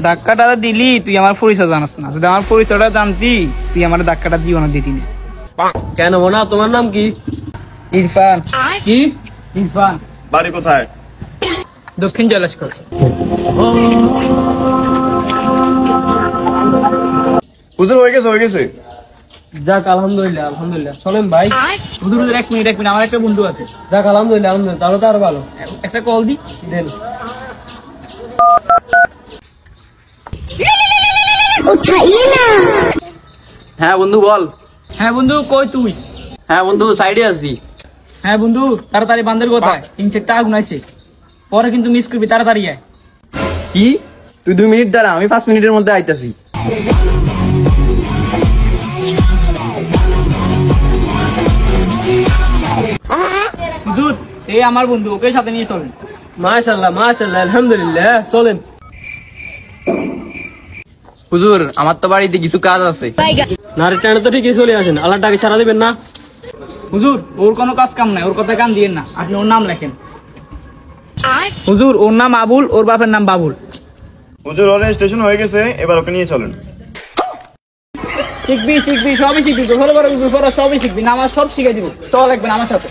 ধাক্কাটা দিলি তুই আমার পরিচয় জানাস না, যদি আমার পরিচয়টা জানতি তুই আমার ধাক্কাটা দিও না দিতি না। কেন মোনা, তোমার নাম কি? ইরফান। কি? ইরফান। বাড়ি কোথায়? দক্ষিণ জলেশ্বর। হুজুর হয়ে গেছে। যাক আলহামদুলিল্লাহ আলহামদুলিল্লাহ। চলেন ভাই। হুজুর এক মিনিট আমার একটা বন্ধু আছে। যাক আলহামদুলিল্লাহ আলহামদুলিল্লাহ, তাহলে তো আরো ভালো। একটা কল দি দেন। হ্যাঁ বন্ধু বল। হ্যাঁ বন্ধু কই তুই? হ্যাঁ বন্ধু সাইডে আছি। হ্যাঁ বন্ধু তাড়াতাড়ি বান্ধের কোথায়? 3-4টা আগুন আছে, পরে কিন্তু মিস করবি, তাড়াতাড়ি আয়। কি? তুই 2 মিনিট দাঁড়া, আমি 5 মিনিটের মধ্যে আইতাছি। হুজুর এই আমার বন্ধু, ওকে সাথে নিয়ে চলেন। মাশাআল্লাহ মাশাআল্লাহ আলহামদুলিল্লাহ, চলেন। হুজুর আমার তো বাড়িতে কিছু কাজ আছে। নারী টানে তো ঠিকই চলে আসেন, আল্লাহ টাকে সারা দিবেন না। হুজুর ওর কোনো কাজ কাম নাই, ওর কথা কান দিয়েন না, আপনি ওর নাম লেখেন। হুজুর ওর নাম আবুল, ওর বাপের নাম বাবুল। হুজুর ওর স্টেশন হয়ে গেছে, এবার ওকে নিয়ে চলেন। শিখবি সবই শিখবি, ভালো করে সবই শিখবি, নামাজ সব শিখে দিব, চল একবার আমার সাথে।